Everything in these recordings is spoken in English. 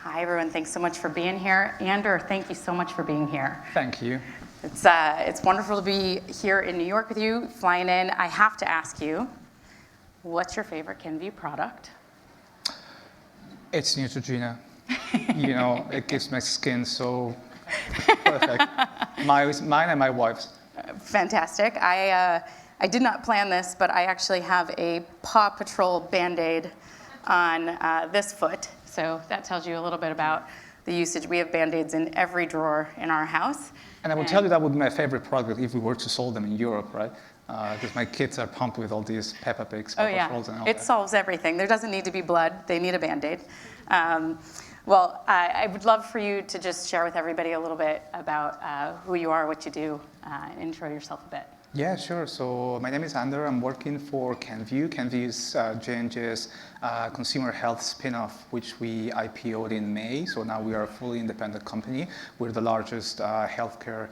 Hi, everyone. Thanks so much for being here. Ander, thank you so much for being here. Thank you. It's wonderful to be here in New York with you, flying in. I have to ask you, what's your favorite Kenvue product? It's Neutrogena. It gives my skin so perfect. Mine and my wife's. Fantastic. I did not plan this, but I actually have a Paw Patrol Band-Aid on this foot. So that tells you a little bit about the usage. We have Band-Aids in every drawer in our house. And I will tell you that would be my favorite product if we were to sell them in Europe, right? Because my kids are pumped with all these Peppa Pigs, Paw Patrols, and all that. It solves everything. There doesn't need to be blood. They need a Band-Aid. Well, I would love for you to just share with everybody a little bit about who you are, what you do, and intro yourself a bit. Yeah, sure. So my name is Ander. I'm working for Kenvue. Kenvue is J&J's consumer health spin-off, which we IPO'd in May. So now we are a fully independent company. We're the largest healthcare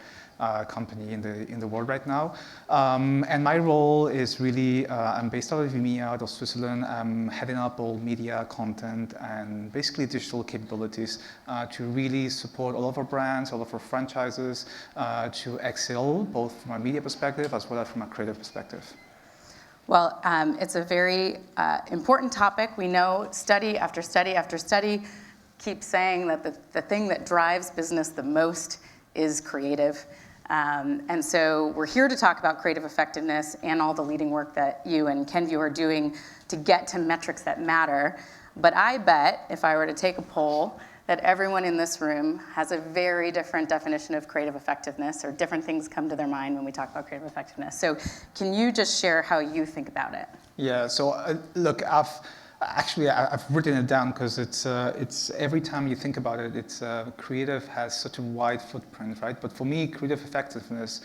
company in the world right now. And my role is really, I'm based out of EMEA, out of Switzerland. I'm heading up all media, content, and basically digital capabilities to really support all of our brands, all of our franchises to excel, both from a media perspective as well as from a creative perspective. Well, it's a very important topic. We know study after study after study keeps saying that the thing that drives business the most is creative. And so we're here to talk about creative effectiveness and all the leading work that you and Kenvue are doing to get to metrics that matter. But I bet if I were to take a poll that everyone in this room has a very different definition of creative effectiveness, or different things come to their mind when we talk about creative effectiveness. So can you just share how you think about it? Yeah, so look, I've written it down because it's every time you think about it, it's creative has such a wide footprint, right? But for me, creative effectiveness,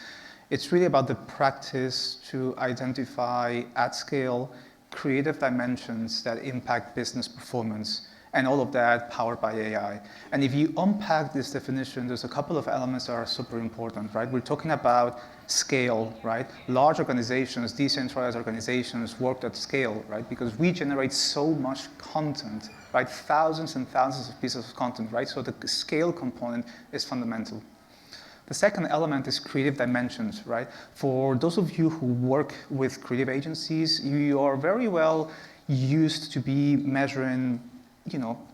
it's really about the practice to identify at scale creative dimensions that impact business performance, and all of that powered by AI. And if you unpack this definition, there's a couple of elements that are super important, right? We're talking about scale, right? Large organizations, decentralized organizations work at scale, right? Because we generate so much content, right? Thousands and thousands of pieces of content, right? So the scale component is fundamental. The second element is creative dimensions, right? For those of you who work with creative agencies, you are very well used to be measuring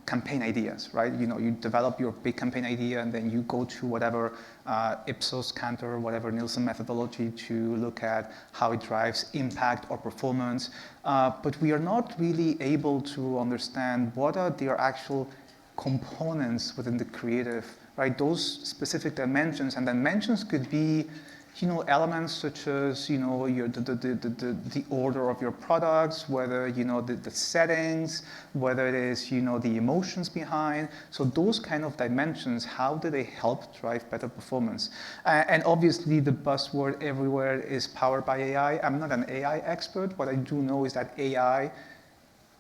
campaign ideas, right? You develop your big campaign idea and then you go to whatever Ipsos, Cantor, whatever Nielsen methodology to look at how it drives impact or performance. But we are not really able to understand what are their actual components within the creative, right? Those specific dimensions, and dimensions could be elements such as, the order of your products, whether, the settings, whether it is, the emotions behind. So those kind of dimensions, how do they help drive better performance? And obviously the buzzword everywhere is powered by AI. I'm not an AI expert. What I do know is that AI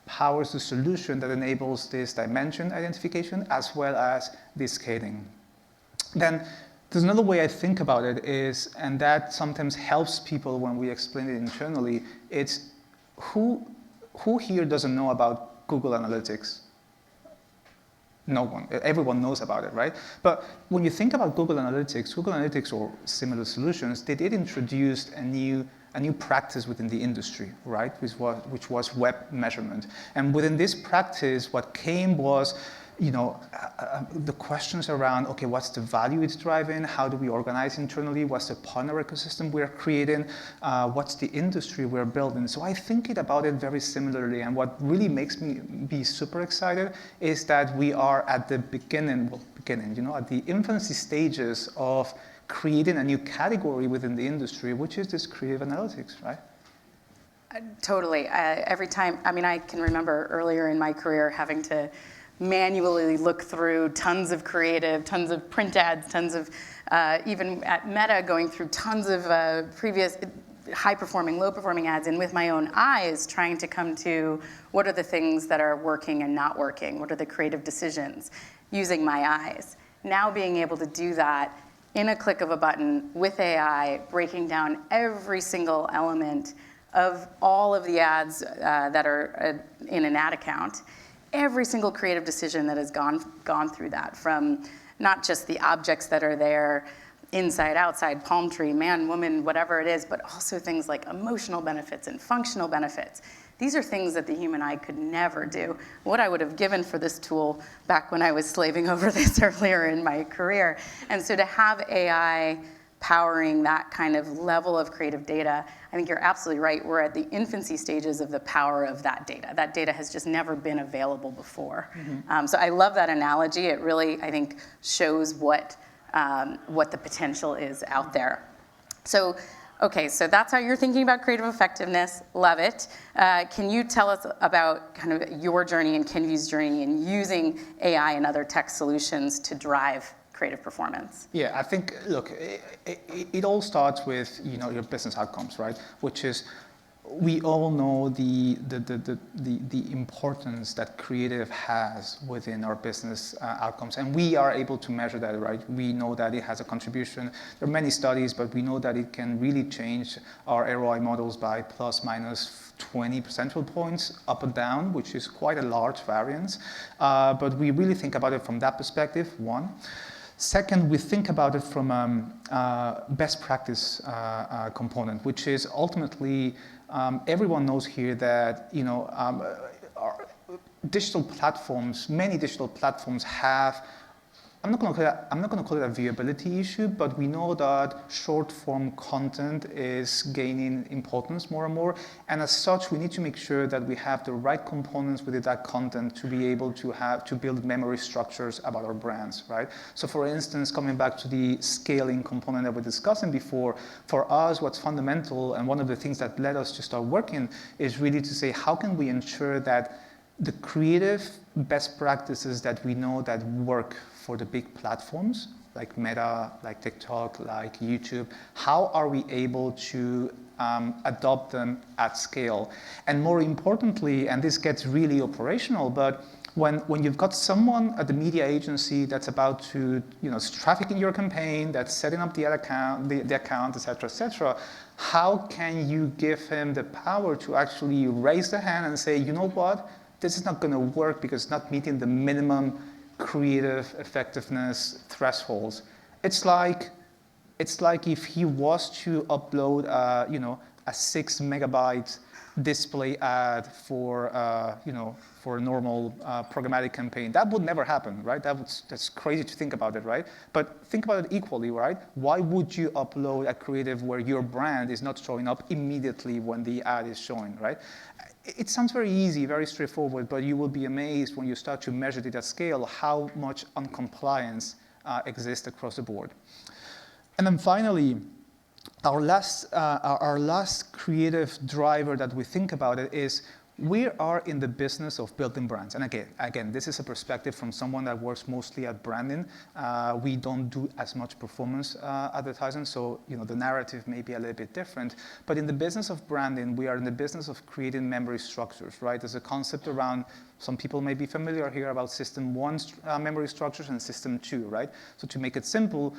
powers the solution that enables this dimension identification as well as this scaling. Then there's another way I think about it is, and that sometimes helps people when we explain it internally, it's who here doesn't know about Google Analytics? No one. Everyone knows about it, right? But when you think about Google Analytics or similar solutions, they did introduce a new practice within the industry, right? Which was web measurement. And within this practice, what came was the questions around, okay, what's the value it's driving? How do we organize internally? What's the partner ecosystem we're creating? What's the industry we're building? So I think about it very similarly. And what really makes me be super excited is that we are at the beginning, at the infancy stages of creating a new category within the industry, which is this creative analytics, right? Totally. Every time, I can remember earlier in my career having to manually look through tons of creative, tons of print ads, tons of, even at Meta, going through tons of previous high-performing, low-performing ads, and with my own eyes trying to come to what are the things that are working and not working, what are the creative decisions, using my eyes. Now being able to do that in a click of a button with AI, breaking down every single element of all of the ads that are in an ad account, every single creative decision that has gone through that, from not just the objects that are there, inside, outside, palm tree, man, woman, whatever it is, but also things like emotional benefits and functional benefits. These are things that the human eye could never do. What I would have given for this tool back when I was slaving over this earlier in my career. And so to have AI powering that kind of level of creative data, I think you're absolutely right. We're at the infancy stages of the power of that data. That data has just never been available before. So I love that analogy. It really, I think, shows what the potential is out there. So, okay, so that's how you're thinking about creative effectiveness. Love it. Can you tell us about kind of your journey and Kenvue's journey in using AI and other tech solutions to drive creative performance? Yeah, I think, look, it all starts with, your business outcomes, right? Which is, we all know the importance that creative has within our business outcomes, and we are able to measure that, right? We know that it has a contribution. There are many studies, but we know that it can really change our ROI models by plus minus 20 percentage points up and down, which is quite a large variance. But we really think about it from that perspective, one. Second, we think about it from a best practice component, which is ultimately, everyone knows here that our digital platforms, many digital platforms have, I'm not going to call it a viewability issue, but we know that short form content is gaining importance more and more, and as such, we need to make sure that we have the right components within that content to be able to build memory structures about our brands, right? So, for instance, coming back to the scaling component that we were discussing before, for us, what's fundamental, and one of the things that led us to start working, is really to say, how can we ensure that the creative best practices that we know that work for the big platforms, like Meta, like TikTok, like YouTube, how are we able to adopt them at scale? And more importantly, and this gets really operational, but when you've got someone at the media agency that's about to, traffic in your campaign, that's setting up the ad account, the account, et cetera, how can you give him the power to actually raise the hand and say, you know what, this is not going to work because it's not meeting the minimum creative effectiveness thresholds. It's like if he was to upload, a 6 megabyte display ad for a normal programmatic campaign. That would never happen, right? That's crazy to think about it, right? But think about it equally, right? Why would you upload a creative where your brand is not showing up immediately when the ad is showing, right? It sounds very easy, very straightforward, but you will be amazed when you start to measure it at scale how much uncompliance exists across the board. And then finally, our last creative driver that we think about it is we are in the business of building brands. And again, this is a perspective from someone that works mostly at branding. We don't do as much performance advertising, so the narrative may be a little bit different. But in the business of branding, we are in the business of creating memory structures, right? There's a concept around, some people may be familiar here about system 1 memory structures and system 2, right? So to make it simple,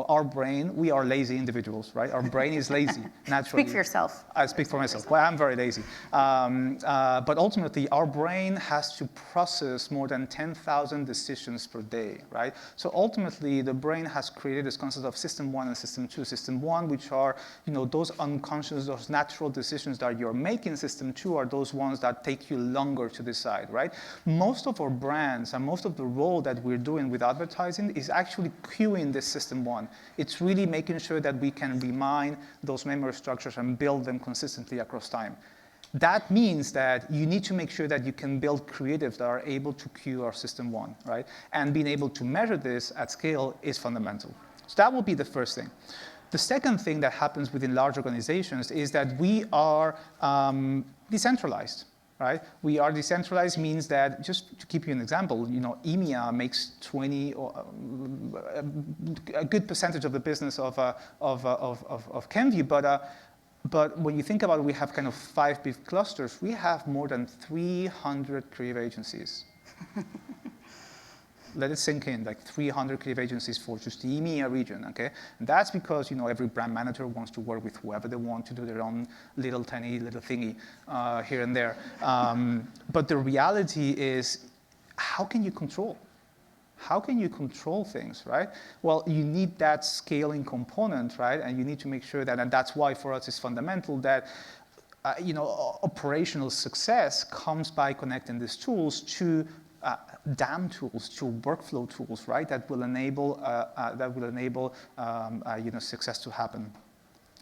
our brain, we are lazy individuals, right? Our brain is lazy, naturally. Speak for yourself. I speak for myself. Well, I'm very lazy. But ultimately, our brain has to process more than 10,000 decisions per day, right? So ultimately, the brain has created this concept of system 1 and system 2. System 1, which are, those unconscious, those natural decisions that you're making. System 2 are those ones that take you longer to decide, right? Most of our brands and most of the role that we're doing with advertising is actually queuing this system 1. It's really making sure that we can remine those memory structures and build them consistently across time. That means that you need to make sure that you can build creatives that are able to queue our system 1, right? And being able to measure this at scale is fundamental. So that will be the first thing. The second thing that happens within large organizations is that we are decentralized. Right? We are decentralized means that, just to give you an example, EMEA makes 20 or a good percentage of the business of Kenvue, but when you think about it, we have kind of 5 big clusters. We have more than 300 creative agencies. Let it sink in, like 300 creative agencies for just the EMEA region, okay? And that's because, every brand manager wants to work with whoever they want to do their own little tiny little thingy here and there. But the reality is, how can you control? How can you control things, right? Well, you need that scaling component, right? And you need to make sure that, and that's why for us it's fundamental that operational success comes by connecting these tools to DAM tools, to workflow tools, right? That will enable success to happen.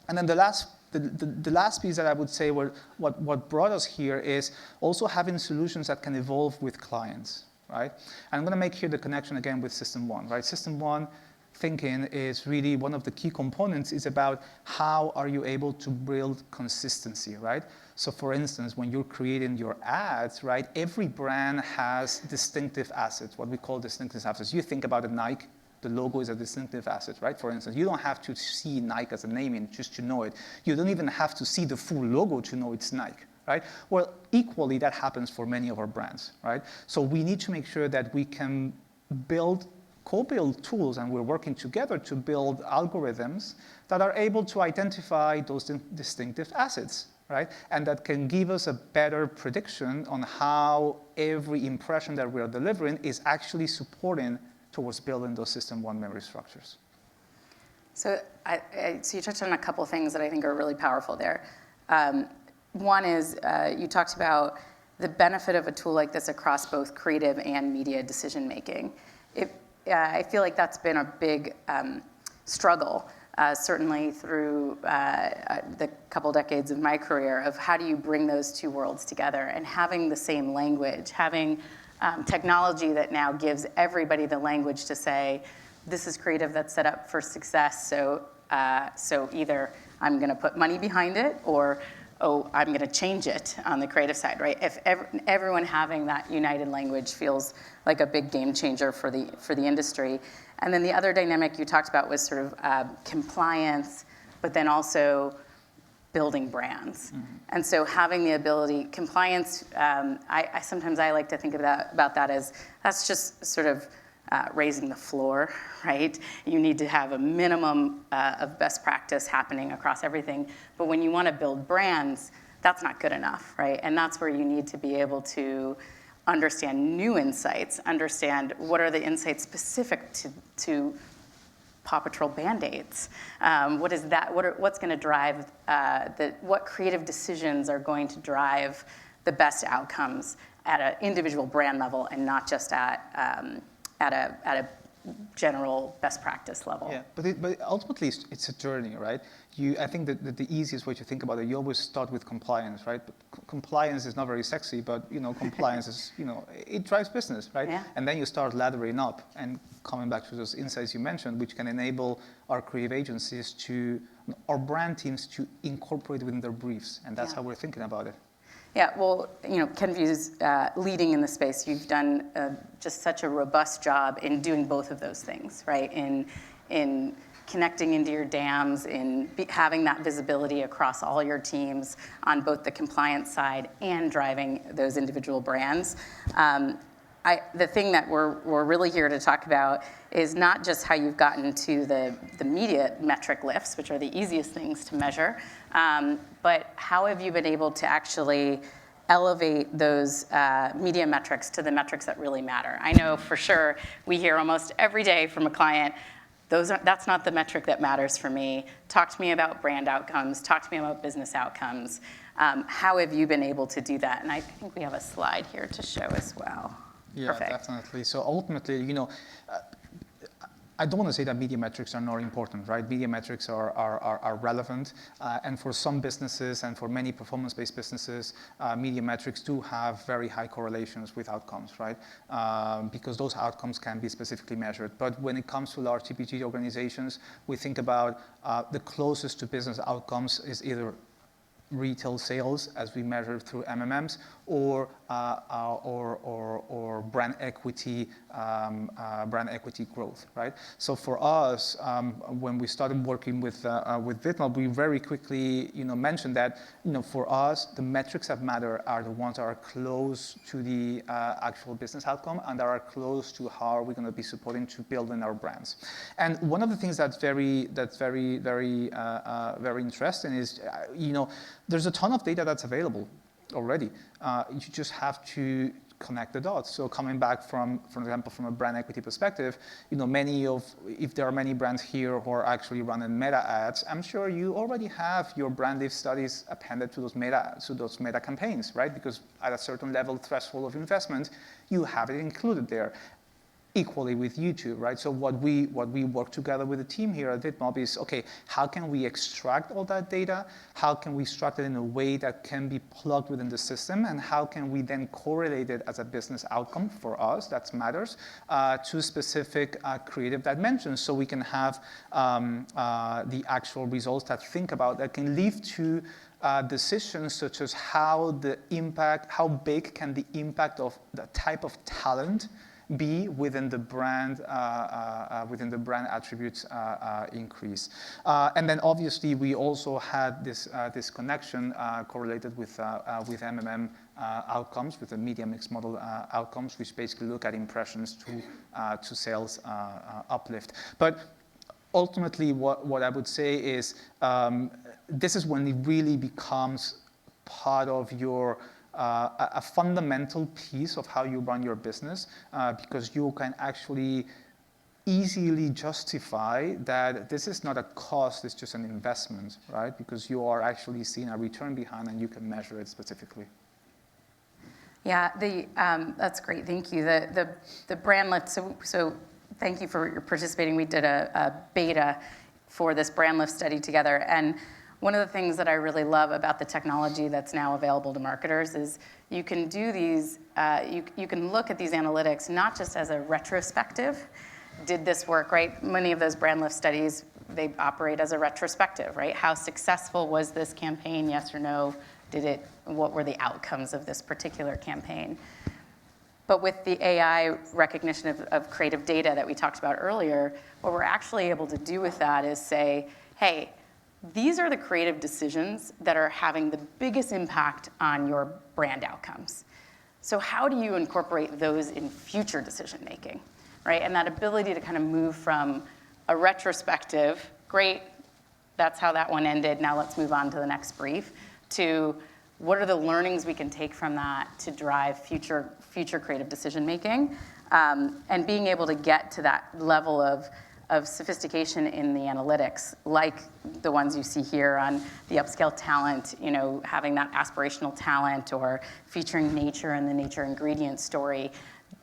And then the last piece that I would say what brought us here is also having solutions that can evolve with clients, right? And I'm going to make here the connection again with System 1, right? System 1 thinking is really one of the key components is about how are you able to build consistency, right? So for instance, when you're creating your ads, right, every brand has distinctive assets, what we call distinctive assets. You think about a Nike, the logo is a distinctive asset, right? For instance, you don't have to see Nike as a naming just to know it. You don't even have to see the full logo to know it's Nike, right? Well, equally, that happens for many of our brands, right? So we need to make sure that we can co-build tools, and we're working together to build algorithms that are able to identify those distinctive assets, right? And that can give us a better prediction on how every impression that we are delivering is actually supporting towards building those System 1 memory structures. So, so you touched on a couple things that I think are really powerful there. One is you talked about the benefit of a tool like this across both creative and media decision making. I feel like that's been a big struggle, certainly through the couple decades of my career, of how do you bring those two worlds together, and having the same language, having technology that now gives everybody the language to say, this is creative that's set up for success, so either I'm going to put money behind it, or I'm going to change it on the creative side, right? If everyone having that united language feels like a big game changer for the industry. And then the other dynamic you talked about was sort of compliance, but then also building brands. Mm-hmm. And so having the ability, compliance, sometimes I like to think about that as that's just sort of raising the floor, right? You need to have a minimum of best practice happening across everything. But when you want to build brands, that's not good enough, right? And that's where you need to be able to understand new insights, understand what are the insights specific to Paw Patrol Band-Aids. What is that? What's going to drive what creative decisions are going to drive the best outcomes at an individual brand level, and not just at a general best practice level. Yeah, but ultimately it's a journey, right? I think that the easiest way to think about it, you always start with compliance, right? But compliance is not very sexy, but compliance is, it drives business, right? Yeah. And then you start laddering up and coming back to those insights you mentioned, which can enable our creative agencies our brand teams to incorporate within their briefs, and that's how we're thinking about it. Yeah, well, Kenvue's leading in the space. You've done just such a robust job in doing both of those things, right? In connecting into your DAMs, in having that visibility across all your teams on both the compliance side and driving those individual brands. The thing that we're really here to talk about is not just how you've gotten to the media metric lifts, which are the easiest things to measure, but how have you been able to actually elevate those media metrics to the metrics that really matter? I know for sure we hear almost every day from a client, that's not the metric that matters for me. Talk to me about brand outcomes. Talk to me about business outcomes. How have you been able to do that? And I think we have a slide here to show as well. Yeah, Perfect. Definitely. So ultimately, I don't want to say that media metrics are not important, right? Media metrics are relevant, and for some businesses and for many performance-based businesses, media metrics do have very high correlations with outcomes, right? Because those outcomes can be specifically measured. But when it comes to large CPG organizations, we think about the closest to business outcomes is either retail sales, as we measure through MMMs, or brand equity growth, right? So for us, when we started working with VidMob, we very quickly mentioned that for us the metrics that matter are the ones that are close to the actual business outcome and that are close to how are we going to be supporting to building our brands. And one of the things that's very interesting is there's a ton of data that's available already. You just have to connect the dots. So coming back for example, from a brand equity perspective, if there are many brands here who are actually running meta ads, I'm sure you already have your brand lift studies appended to those meta campaigns, right? Because at a certain level threshold of investment, you have it included there. Equally with YouTube, right? So what we work together with the team here at VidMob is, okay, how can we extract all that data? How can we extract it in a way that can be plugged within the system? And how can we then correlate it as a business outcome for us, that matters, to specific creative dimensions, so we can have the actual results that can lead to decisions such as how big can the impact of the type of talent be within the brand attributes increase. And then obviously we also had this connection correlated with MMM outcomes, with the media mix model outcomes, which basically look at impressions to sales uplift. But ultimately, what I would say is this is when it really becomes part of your a fundamental piece of how you run your business, because you can actually easily justify that this is not a cost, it's just an investment, right? Because you are actually seeing a return behind and you can measure it specifically. Yeah, that's great, thank you. The brand lift, so thank you for participating. We did a beta for this brand lift study together, and one of the things that I really love about the technology that's now available to marketers is you can do these, you can look at these analytics not just as a retrospective, did this work, right? Many of those brand lift studies, they operate as a retrospective, right? How successful was this campaign, yes or no? What were the outcomes of this particular campaign? But with the AI recognition of creative data that we talked about earlier, what we're actually able to do with that is say, hey, these are the creative decisions that are having the biggest impact on your brand outcomes. So how do you incorporate those in future decision making, right? And that ability to kind of move from a retrospective, great, that's how that one ended, now let's move on to the next brief, to what are the learnings we can take from that to drive future creative decision making, and being able to get to that level of sophistication in the analytics, like the ones you see here on the upscale talent, having that aspirational talent or featuring nature and the nature ingredient story,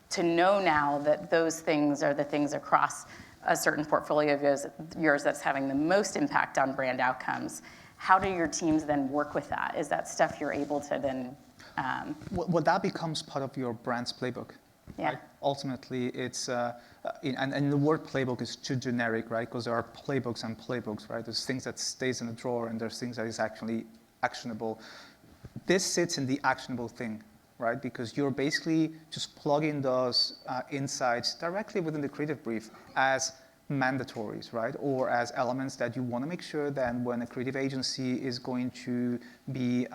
to know now that those things are the things across a certain portfolio of yours that's having the most impact on brand outcomes. How do your teams then work with that? Is that stuff you're able to then... Well, that becomes part of your brand's playbook. Yeah. Right? Ultimately, it's and the word playbook is too generic, right? Because there are playbooks and playbooks, right? There's things that stays in the drawer, and there's things that is actually actionable. This sits in the actionable thing, right? Because you're basically just plugging those insights directly within the creative brief as mandatories, right? Or as elements that you want to make sure that when a creative agency is going to be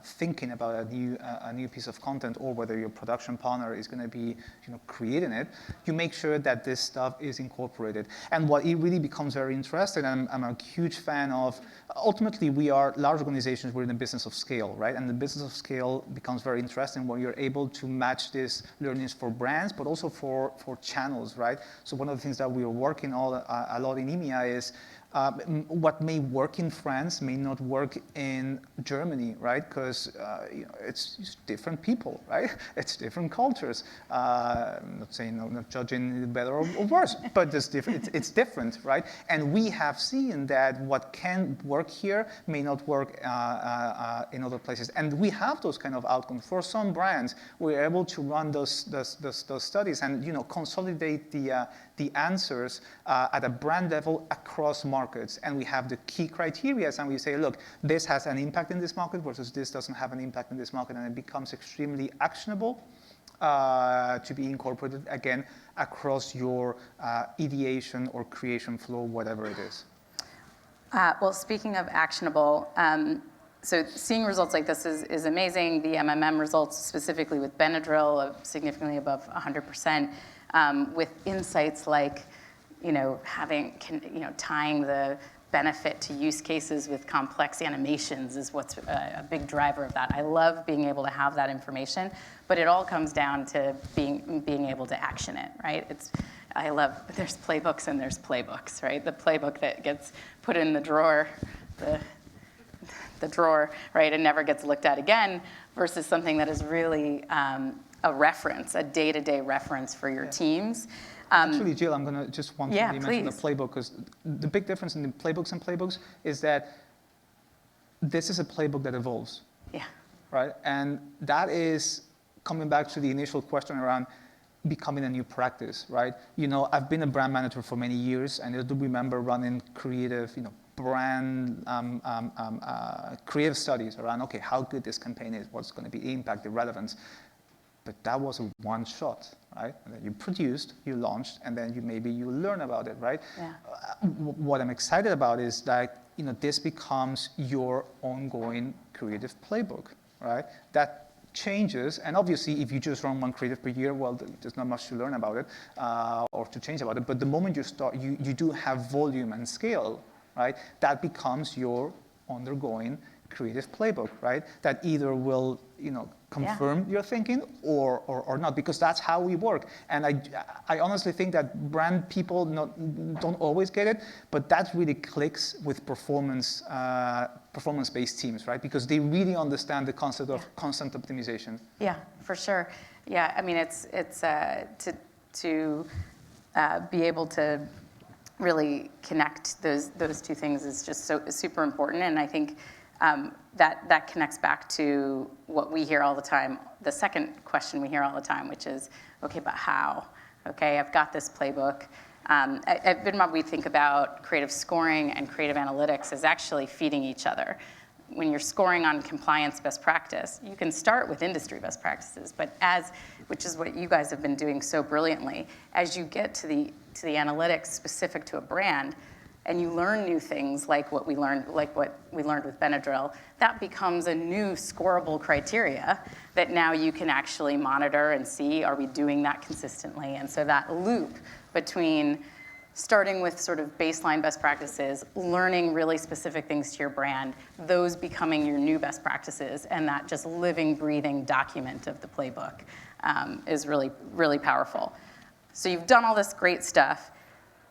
thinking about a new piece of content, or whether your production partner is going to be creating it, you make sure that this stuff is incorporated. And what it really becomes very interesting, and I'm a huge fan of, ultimately we are large organizations, we're in the business of scale, right? And the business of scale becomes very interesting when you're able to match these learnings for brands, but also for channels, right? So one of the things that we are working on a lot in EMEA is what may work in France may not work in Germany, right? Because it's just different people, right? It's different cultures. I'm not saying, not judging better or worse, but it's different, right? And we have seen that what can work here may not work in other places. And we have those kind of outcomes. For some brands, we're able to run those studies and consolidate the answers at a brand level across markets. And we have the key criteria, and we say, look, this has an impact in this market versus this doesn't have an impact in this market, and it becomes extremely actionable to be incorporated, again, across your ideation or creation flow, whatever it is. Well, speaking of actionable, so seeing results like this is amazing. The MMM results, specifically with Benadryl, of significantly above 100%, with insights like, tying the benefit to use cases with complex animations is what's a big driver of that. I love being able to have that information, but it all comes down to being able to action it, right? There's playbooks and there's playbooks, right? The playbook that gets put in the drawer, the drawer, right, and never gets looked at again, versus something that is really a reference, a day-to-day reference for your teams. Actually, Jill, I'm going to just want to mention the playbook, because the big difference in the playbooks and playbooks is that this is a playbook that evolves. Yeah. Right? And that is coming back to the initial question around becoming a new practice, right? You know, I've been a brand manager for many years, and I do remember running creative, brand creative studies around, okay, how good this campaign is, what's going to be the impact, the relevance. But that was a one shot, right? And then you produced, you launched, and then you learn about it, right? Yeah. What I'm excited about is that this becomes your ongoing creative playbook, right? That changes, and obviously, if you just run one creative per year, well, there's not much to learn about it or to change about it. But the moment you start, you do have volume and scale, right? That becomes your ongoing creative playbook, right? That either will, confirm your thinking or not, because that's how we work. And I honestly think that brand people don't always get it, but that really clicks with performance-based teams, right? Because they really understand the concept of constant optimization. Yeah, for sure. Yeah, I mean, it's to be able to really connect those two things is just super important, and I think that connects back to what we hear all the time, the second question we hear all the time, which is, okay, but how? Okay, I've got this playbook. At VidMob, we think about creative scoring and creative analytics as actually feeding each other. When you're scoring on compliance best practice, you can start with industry best practices, but which is what you guys have been doing so brilliantly, as you get to the analytics specific to a brand, and you learn new things like what we learned with Benadryl, that becomes a new scorable criteria that now you can actually monitor and see, are we doing that consistently? And so that loop between starting with sort of baseline best practices, learning really specific things to your brand, those becoming your new best practices, and that just living, breathing document of the playbook is really, really powerful. So you've done all this great stuff,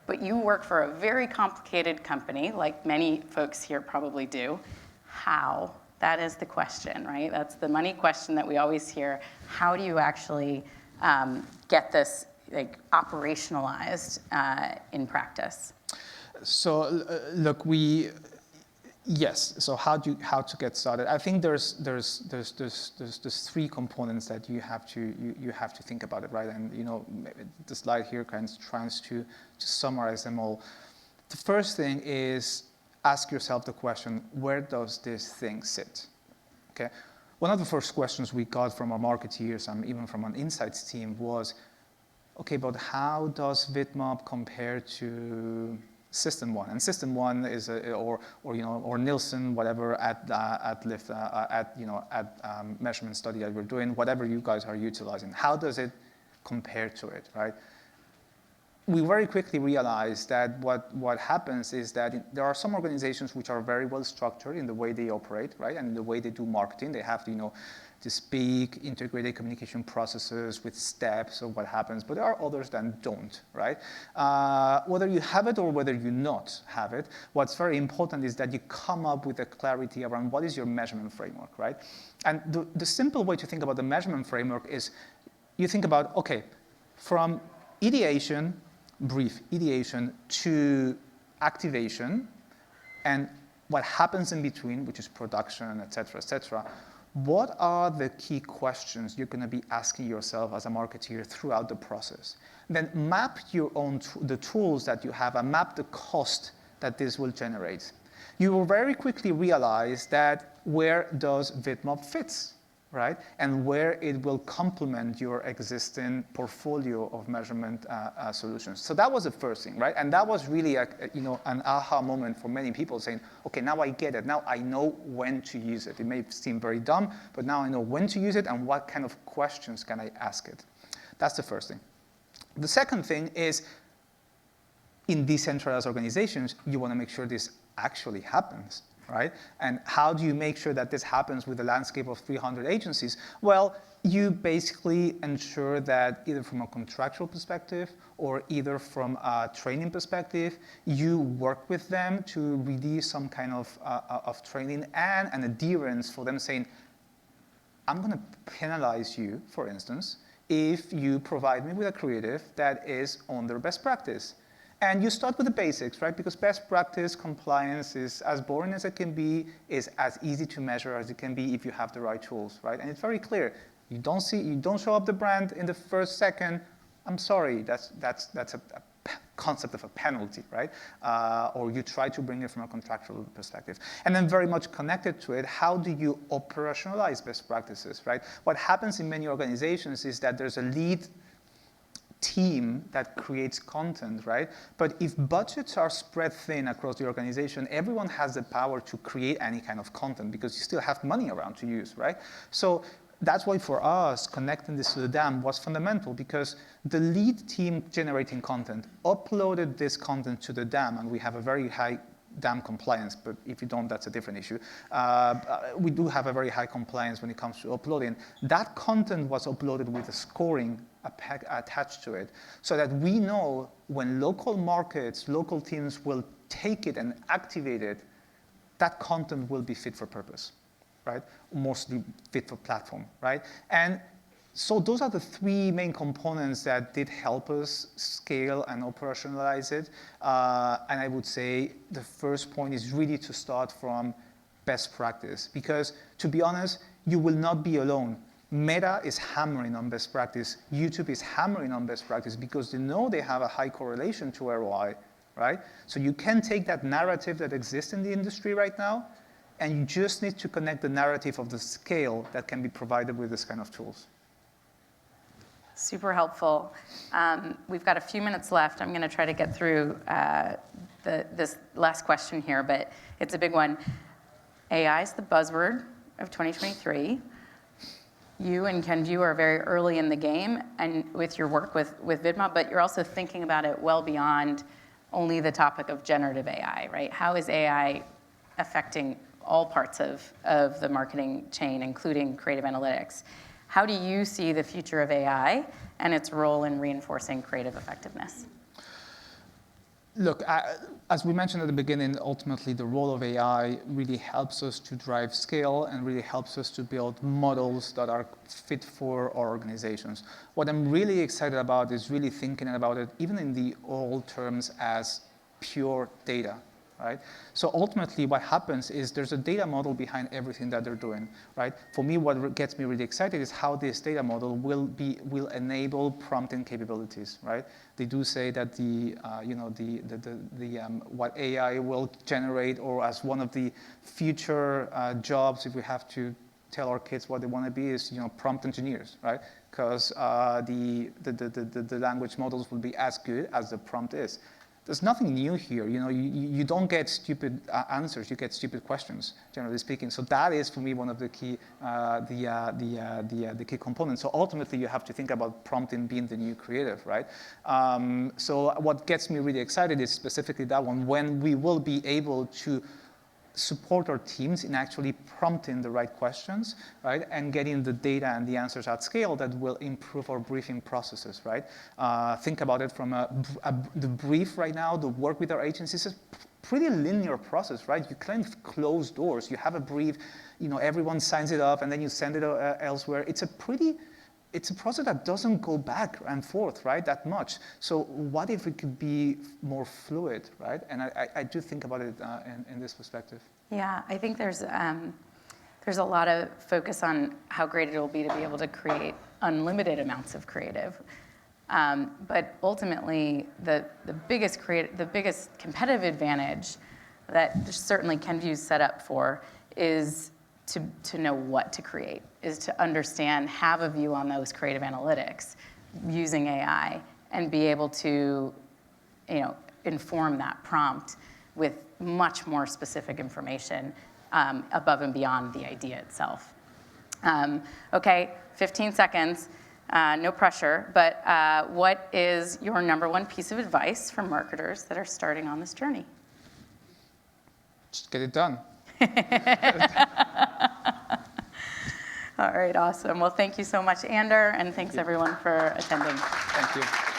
but you work for a very complicated company, like many folks here probably do. How? That is the question, right? That's the money question that we always hear. How do you actually get this operationalized in practice? So look, yes. So how to get started? I think there's three components that you have to think about it, right? And the slide here kind of tries to summarize them all. The first thing is ask yourself the question: where does this thing sit? Okay. One of the first questions we got from our marketeers and even from an insights team was, okay, but how does VidMob compare to System 1? And System 1 is or Nielsen, whatever, at measurement study that we're doing, whatever you guys are utilizing. How does it compare to it, right? We very quickly realized that what happens is that there are some organizations which are very well structured in the way they operate, right, and the way they do marketing. They have this big integrated communication processes with steps of what happens, but there are others that don't, right? Whether you have it or whether you not have it, what's very important is that you come up with a clarity around what is your measurement framework, right? And the simple way to think about the measurement framework is you think about, okay, from brief ideation to activation, and what happens in between, which is production, et cetera, what are the key questions you're going to be asking yourself as a marketeer throughout the process? Then map the tools that you have and map the cost that this will generate. You will very quickly realize that where does VidMob fit, right? And where it will complement your existing portfolio of measurement solutions. So that was the first thing, right? And that was really an aha moment for many people, saying, okay, now I get it. Now I know when to use it. It may seem very dumb, but now I know when to use it and what kind of questions can I ask it. That's the first thing. The second thing is, in decentralized organizations, you want to make sure this actually happens, right? And how do you make sure that this happens with a landscape of 300 agencies? Well, you basically ensure that either from a contractual perspective or either from a training perspective, you work with them to release some kind of training and an adherence for them saying, I'm going to penalize you, for instance, if you provide me with a creative that is under best practice. And you start with the basics, right? Because best practice compliance is as boring as it can be, is as easy to measure as it can be if you have the right tools, right? And it's very clear. You don't show up the brand in the first second. I'm sorry, that's a concept of a penalty, right? Or you try to bring it from a contractual perspective. And then very much connected to it, how do you operationalize best practices, right? What happens in many organizations is that there's a lead team that creates content, right? But if budgets are spread thin across the organization, everyone has the power to create any kind of content because you still have money around to use, right? So that's why for us, connecting this to the DAM was fundamental because the lead team generating content uploaded this content to the DAM, and we have a very high DAM compliance, but if you don't, that's a different issue. We do have a very high compliance when it comes to uploading. That content was uploaded with a scoring attached to it, so that we know when local markets, local teams will take it and activate it, that content will be fit for purpose, right? Mostly fit for platform, right? And so those are the three main components that did help us scale and operationalize it. And I would say the first point is really to start from best practice, because to be honest, you will not be alone. Meta is hammering on best practice. YouTube is hammering on best practice because they know they have a high correlation to ROI, right? So you can take that narrative that exists in the industry right now, and you just need to connect the narrative of the scale that can be provided with this kind of tools. Super helpful. We've got a few minutes left. I'm going to try to get through this last question here, but it's a big one. AI is the buzzword of 2023. You and Kenvue are very early in the game and with your work with VidMob, but you're also thinking about it well beyond only the topic of generative AI, right? How is AI affecting all parts of the marketing chain, including creative analytics? How do you see the future of AI and its role in reinforcing creative effectiveness? Look, as we mentioned at the beginning, ultimately the role of AI really helps us to drive scale and really helps us to build models that are fit for our organizations. What I'm really excited about is really thinking about it even in the old terms as pure data. Right? So ultimately what happens is there's a data model behind everything that they're doing, right? For me, what gets me really excited is how this data model will enable prompting capabilities, right? They do say that what AI will generate, or as one of the future jobs, if we have to tell our kids what they want to be, is prompt engineers, right? Because the language models will be as good as the prompt is. There's nothing new here. You don't get stupid answers. You get stupid questions, generally speaking. So that is, for me, one of the key, the key components. So ultimately, you have to think about prompting being the new creative, right? So what gets me really excited is specifically that one, when we will be able to support our teams in actually prompting the right questions, right, and getting the data and the answers at scale that will improve our briefing processes, right? Think about it from the brief right now, the work with our agencies is a pretty linear process, right? You kind of close doors. You have a brief, everyone signs it up, and then you send it elsewhere. It's a process that doesn't go back and forth, right, that much. So what if it could be more fluid, right? And I do think about it in this perspective. Yeah, I think there's a lot of focus on how great it will be to be able to create unlimited amounts of creative. But ultimately, the biggest competitive advantage that certainly Kenvue's set up for is to know what to create, is to understand, have a view on those creative analytics using AI, and be able to, inform that prompt with much more specific information above and beyond the idea itself. Okay, 15 seconds, no pressure, but what is your number one piece of advice for marketers that are starting on this journey? Just get it done. All right, awesome. Well, thank you so much, Ander, and thanks everyone for attending. Thank you.